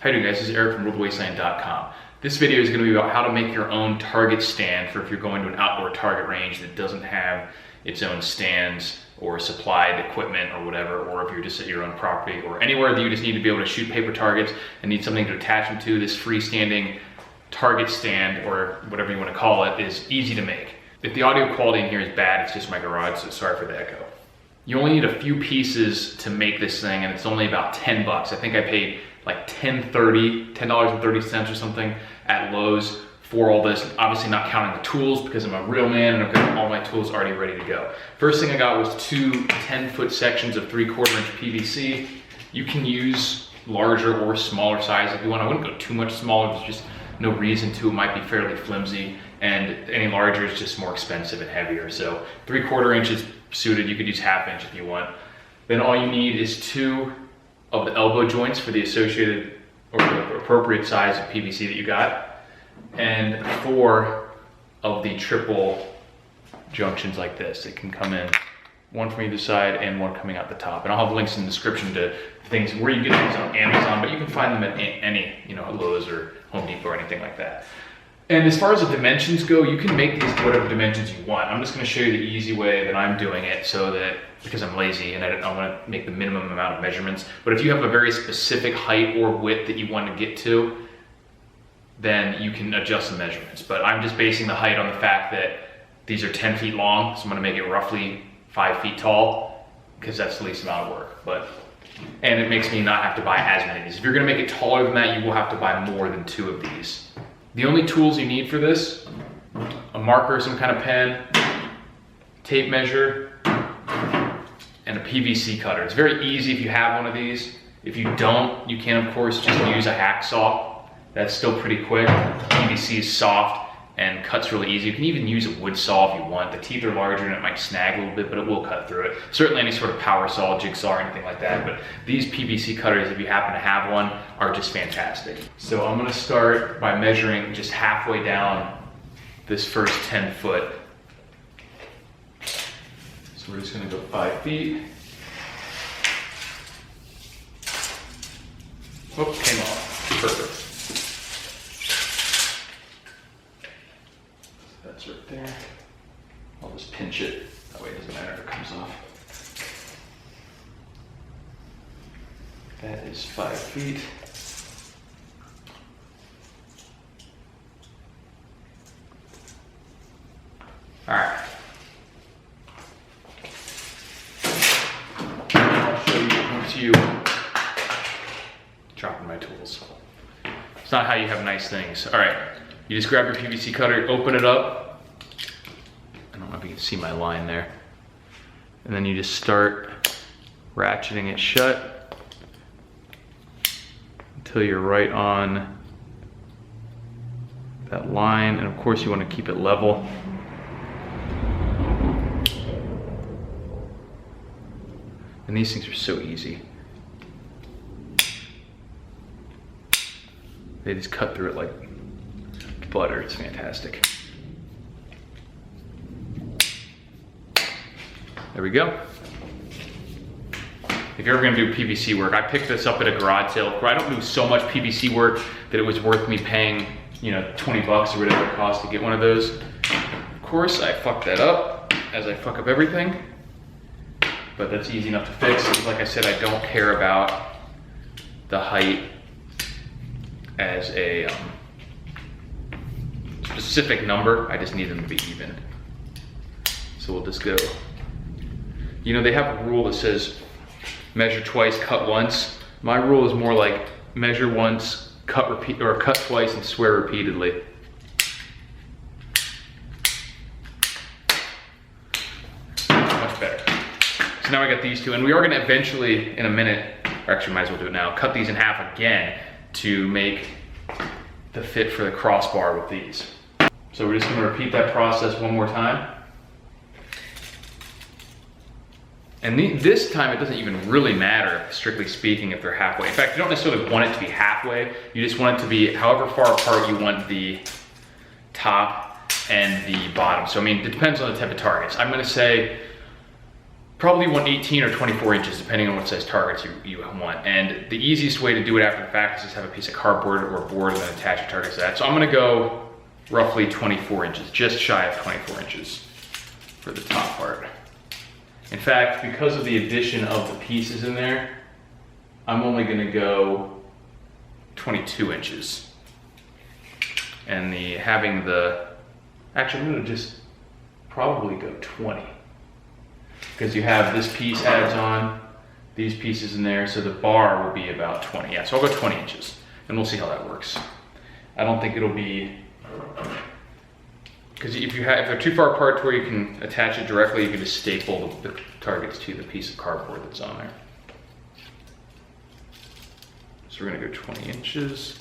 How you doing, guys? This is Eric from Wasteland.com. This video is going to be about how to make your own target stand for if you're going to an outdoor target range that doesn't have its own stands or supplied equipment or whatever, or if you're just at your own property or anywhere that you just need to be able to shoot paper targets and need something to attach them to. This freestanding target stand, or whatever you want to call it, is easy to make. If the audio quality in here is bad, it's just my garage, so sorry for the echo. You only need a few pieces to make this thing, and it's only about 10 bucks. I think I paid like $10.30 or something at Lowe's for all this. Obviously not counting the tools because I'm a real man and I've got all my tools already ready to go. First thing I got was two 10-foot sections of 3/4 inch PVC. You can use larger or smaller size if you want. I wouldn't go too much smaller, there's just no reason to. It might be fairly flimsy, and any larger is just more expensive and heavier. So 3/4 inches suited. You could use 1/2 inch if you want. Then all you need is 2 of the elbow joints for the associated or the appropriate size of PVC that you got, and 4 of the triple junctions like this. It can come in one from either side and one coming out the top. And I'll have links in the description to things where you get these on Amazon, but you can find them at any, Lowe's or Home Depot or anything like that. And as far as the dimensions go, you can make these whatever dimensions you want. I'm just gonna show you the easy way that I'm doing it, so that, because I'm lazy and I wanna make the minimum amount of measurements. But if you have a very specific height or width that you want to get to, then you can adjust the measurements. But I'm just basing the height on the fact that these are 10 feet long, so I'm gonna make it roughly 5 feet tall, because that's the least amount of work. And it makes me not have to buy as many of these. If you're gonna make it taller than that, you will have to buy more than 2 of these. The only tools you need for this, a marker, some kind of pen, tape measure, and a PVC cutter. It's very easy if you have one of these. If you don't, you can of course just use a hacksaw. That's still pretty quick. PVC is soft and cuts really easy. You can even use a wood saw if you want. The teeth are larger and it might snag a little bit, but it will cut through it. Certainly any sort of power saw, jigsaw, or anything like that. But these PVC cutters, if you happen to have one, are just fantastic. So I'm gonna start by measuring just halfway down this first 10 foot. So we're just gonna go 5 feet. Whoop, came off, perfect. That's right there. I'll just pinch it. That way it doesn't matter if it comes off. That is 5 feet. All right. I'll show you once you dropping my tools. It's not how you have nice things. All right. You just grab your PVC cutter, open it up. I don't know if you can see my line there. And then you just start ratcheting it shut until you're right on that line. And of course you want to keep it level. And these things are so easy. They just cut through it like butter. It's fantastic. There we go. If you're ever gonna do PVC work, I picked this up at a garage sale. I don't do so much PVC work that it was worth me paying, 20 bucks or whatever it costs to get one of those. Of course, I fucked that up, as I fuck up everything, but that's easy enough to fix. Like I said, I don't care about the height as a specific number. I just need them to be even. So we'll just go. They have a rule that says measure twice, cut once. My rule is more like measure once, cut twice, and swear repeatedly. Much better. So now I got these 2, and we are gonna eventually, in a minute, or actually might as well do it now, cut these in half again to make the fit for the crossbar with these. So we're just gonna repeat that process one more time. And this time it doesn't even really matter, strictly speaking, if they're halfway. In fact, you don't necessarily want it to be halfway. You just want it to be however far apart you want the top and the bottom. So I mean, it depends on the type of targets. I'm gonna say probably want 18 or 24 inches, depending on what size targets you want. And the easiest way to do it after the fact is just have a piece of cardboard or a board and then attach your targets to that. So I'm gonna go roughly 24 inches, just shy of 24 inches for the top part. In fact, because of the addition of the pieces in there, I'm only gonna go 22 inches. And actually I'm gonna just probably go 20. Because you have this piece adds on, these pieces in there, so the bar will be about 20. Yeah, so I'll go 20 inches, and we'll see how that works. I don't think it'll be, because if they're too far apart to where you can attach it directly, you can just staple the targets to the piece of cardboard that's on there. So we're gonna go 20 inches.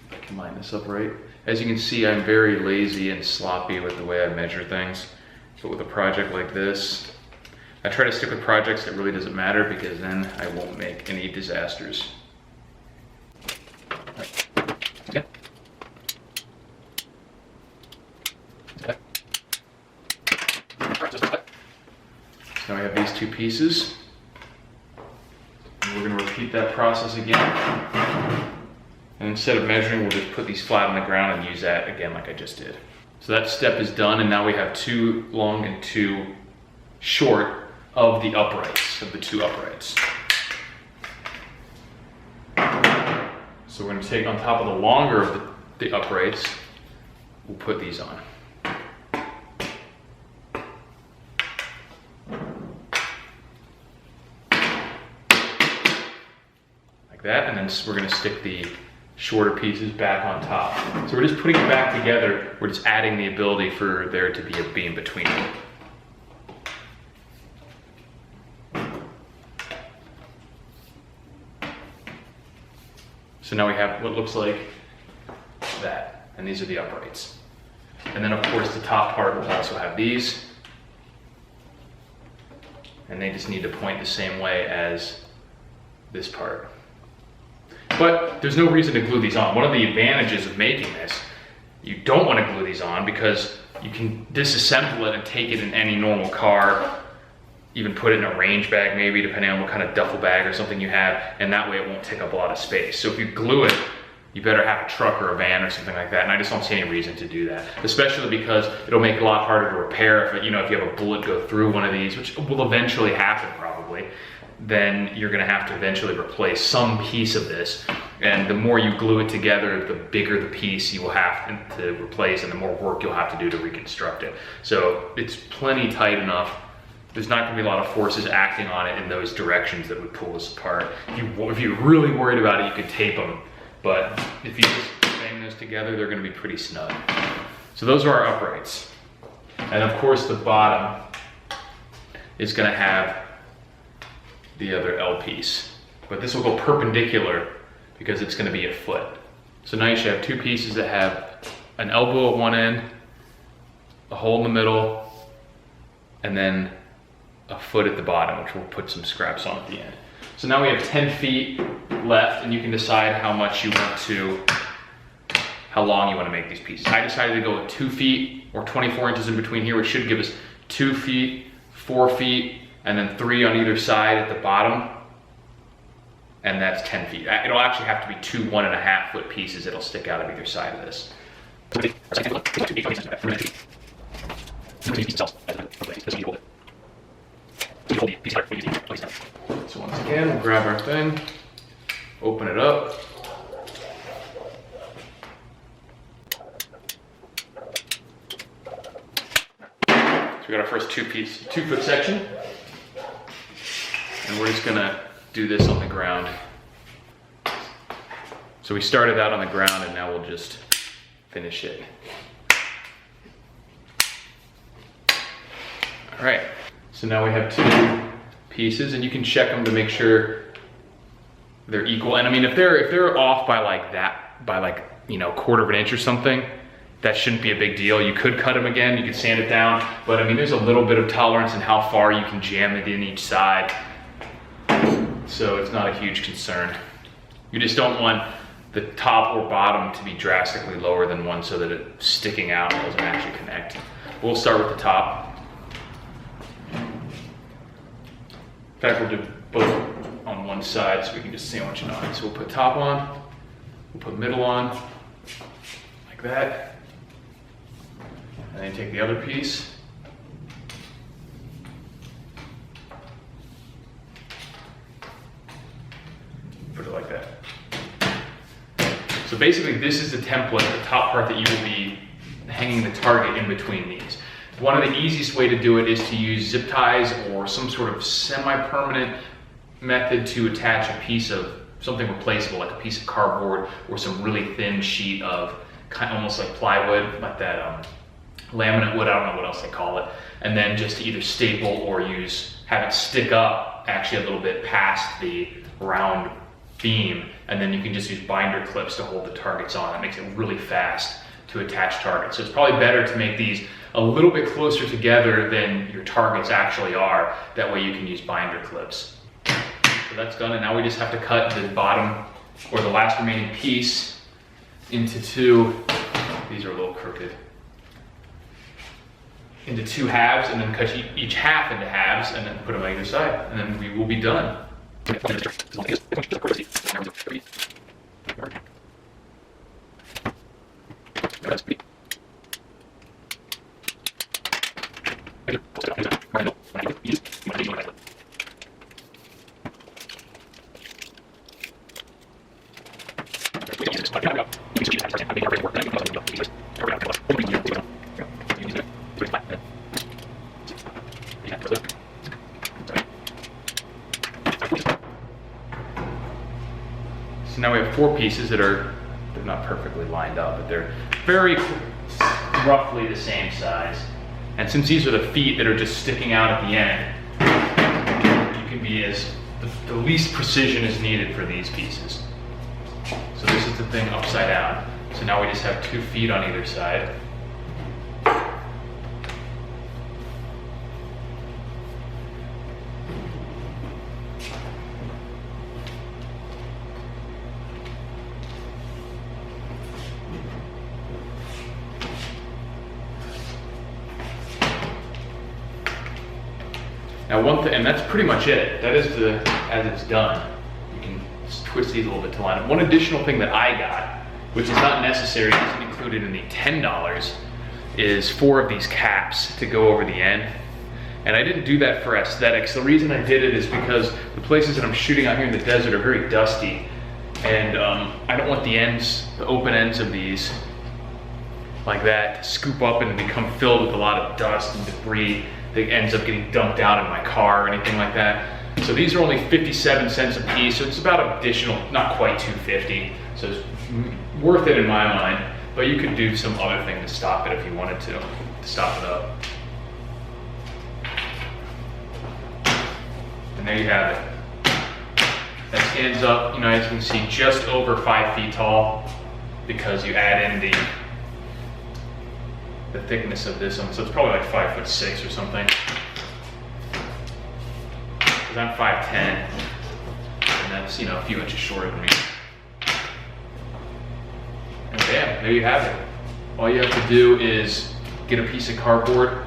If I can line this up right. As you can see, I'm very lazy and sloppy with the way I measure things. But with a project like this, I try to stick with projects that really doesn't matter, because then I won't make any disasters. Okay. So now we have these two pieces. And we're going to repeat that process again. And instead of measuring, we'll just put these flat on the ground and use that again like I just did. So that step is done, and now we have 2 long and 2 short of the uprights, of the 2 uprights. So we're going to take on top of the longer of the uprights, we'll put these on. Like that, and then we're going to stick the shorter pieces back on top. So we're just putting it back together, we're just adding the ability for there to be a beam between them. So now we have what looks like that, and these are the uprights. And then of course the top part will also have these, and they just need to point the same way as this part. But there's no reason to glue these on. One of the advantages of making this, you don't want to glue these on because you can disassemble it and take it in any normal car, even put it in a range bag maybe, depending on what kind of duffel bag or something you have, and that way it won't take up a lot of space. So if you glue it, you better have a truck or a van or something like that, and I just don't see any reason to do that, especially because it'll make it a lot harder to repair if you have a bullet go through one of these, which will eventually happen probably. Then you're gonna have to eventually replace some piece of this. And the more you glue it together, the bigger the piece you will have to replace, and the more work you'll have to do to reconstruct it. So it's plenty tight enough. There's not gonna be a lot of forces acting on it in those directions that would pull this apart. If you're really worried about it, you could tape them. But if you just bang those together, they're gonna be pretty snug. So those are our uprights. And of course the bottom is gonna have the other L piece. But this will go perpendicular because it's gonna be a foot. So now you should have 2 pieces that have an elbow at one end, a hole in the middle, and then a foot at the bottom, which we'll put some scraps on at the end. So now we have 10 feet left, and you can decide how long you want to make these pieces. I decided to go with 2 feet or 24 inches in between here, which should give us 2 feet, 4 feet, and then 3 on either side at the bottom, and that's 10 feet. It'll actually have to be 2 1.5 foot pieces that'll stick out of either side of this. So once again, we'll grab our thing, open it up. So we got our first 2 foot section. And we're just gonna do this on the ground. So we started out on the ground, and now we'll just finish it. All right, so now we have 2 pieces, and you can check them to make sure they're equal. And I mean, if they're off by like that, by like, quarter of an inch or something, that shouldn't be a big deal. You could cut them again, you could sand it down, but I mean, there's a little bit of tolerance in how far you can jam it in each side. So it's not a huge concern. You just don't want the top or bottom to be drastically lower than one so that it's sticking out and doesn't actually connect. We'll start with the top. In fact, we'll do both on one side so we can just sandwich it on. So we'll put top on, we'll put middle on, like that. And then take the other piece. Put it like that. So basically this is the template, the top part that you will be hanging the target in between these. One of the easiest way to do it is to use zip ties or some sort of semi-permanent method to attach a piece of something replaceable, like a piece of cardboard or some really thin sheet of kind of almost like plywood, like that laminate wood, I don't know what else they call it. And then just either staple or have it stick up actually a little bit past the round beam, and then you can just use binder clips to hold the targets on. That makes it really fast to attach targets. So it's probably better to make these a little bit closer together than your targets actually are. That way you can use binder clips. So that's done, and now we just have to cut the bottom or the last remaining piece into two. These are a little crooked. Into two halves, and then cut each half into halves, and then put them on either side, and then we will be done. So now we have four pieces that they're not perfectly lined up, but they're very roughly the same size. And since these are the feet that are just sticking out at the end, you can be the least precision is needed for these pieces. So this is the thing upside down. So now we just have 2 feet on either side. Now one thing, and that's pretty much it. That is as it's done. You can just twist these a little bit to line up. One additional thing that I got, which is not necessary, isn't included in the $10, is 4 of these caps to go over the end. And I didn't do that for aesthetics. The reason I did it is because the places that I'm shooting out here in the desert are very dusty. And I don't want the open ends of these like that to scoop up and become filled with a lot of dust and debris that ends up getting dumped out in my car or anything like that. So these are only 57 cents a piece, so it's about an additional, not quite $2.50, so it's worth it in my mind, but you could do some other thing to stop it if you wanted to stop it up. And there you have it. That stands up, you know, as you can see, just over 5 feet tall because you add in the thickness of this one, so it's probably like 5'6" or something. Because I'm 5'10", and that's, you know, a few inches shorter than me. And bam, there you have it. All you have to do is get a piece of cardboard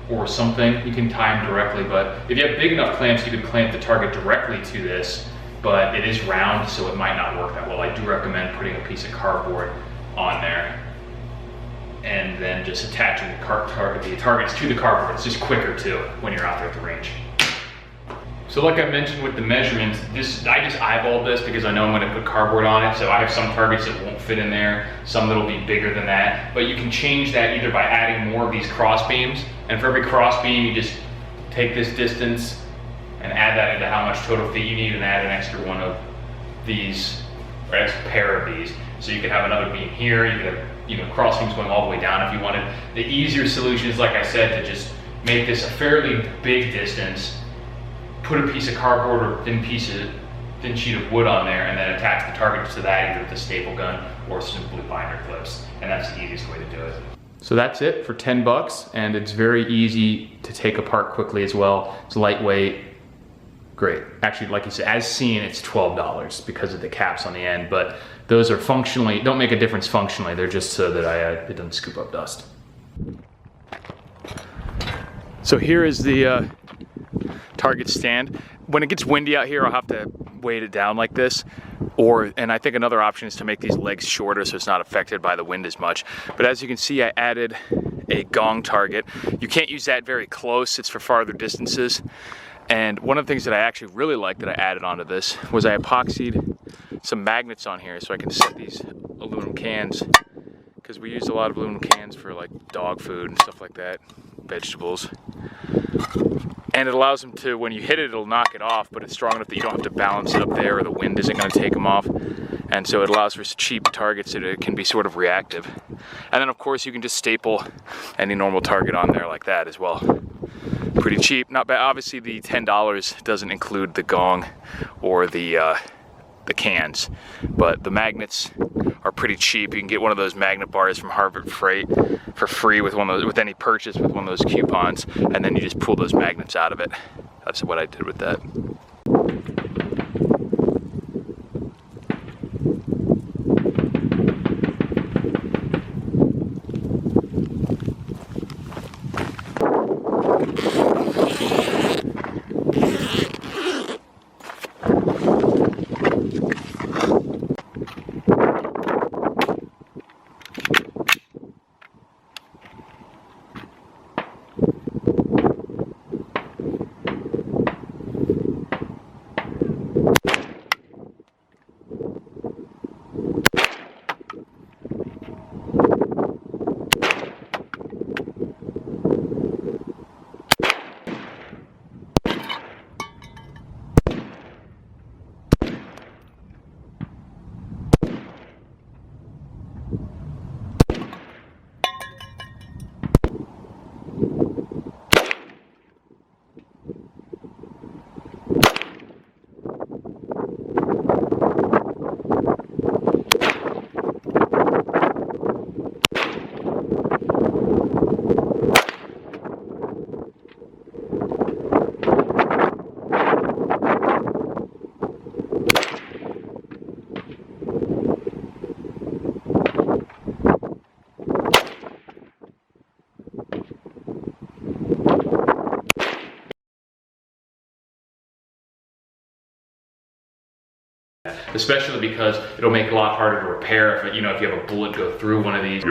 or something. You can tie them directly, but if you have big enough clamps, you can clamp the target directly to this, but it is round, so it might not work that well. I do recommend putting a piece of cardboard on there and then just attaching the targets to the cardboard. It's just quicker too when you're out there at the range. So like I mentioned with the measurements, I just eyeballed this because I know I'm going to put cardboard on it. So I have some targets that won't fit in there, some that'll be bigger than that. But you can change that either by adding more of these cross beams, and for every cross beam you just take this distance and add that into how much total feet you need, and add an extra one of these, or extra pair of these. So you could have another beam here, you could have, you know, cross beams going all the way down if you wanted. The easier solution is, like I said, to just make this a fairly big distance, put a piece of cardboard or thin sheet of wood on there, and then attach the target to that either with a staple gun or simply binder clips. And that's the easiest way to do it. So that's it for $10, and it's very easy to take apart quickly as well. It's lightweight, great. Actually, like you said, as seen, it's $12 because of the caps on the end, but those are functionally, don't make a difference functionally. They're just so that it doesn't scoop up dust. So here is the target stand. When it gets windy out here, I'll have to weight it down like this. And I think another option is to make these legs shorter so it's not affected by the wind as much. But as you can see, I added a gong target. You can't use that very close, it's for farther distances. And one of the things that I actually really like that I added onto this was I epoxied some magnets on here so I can set these aluminum cans, because we use a lot of aluminum cans for like dog food and stuff like that, vegetables. And it allows them to, when you hit it, it'll knock it off, but it's strong enough that you don't have to balance it up there or the wind isn't going to take them off. And so it allows for cheap targets that it can be sort of reactive. And then of course you can just staple any normal target on there like that as well. Pretty cheap, not bad. Obviously the $10 doesn't include the gong or the cans, but the magnets are pretty cheap. You can get one of those magnet bars from Harvard Freight for free with any purchase with one of those coupons, and then you just pull those magnets out of it. That's what I did with that. Especially because it'll make it a lot harder to repair if you have a bullet go through one of these.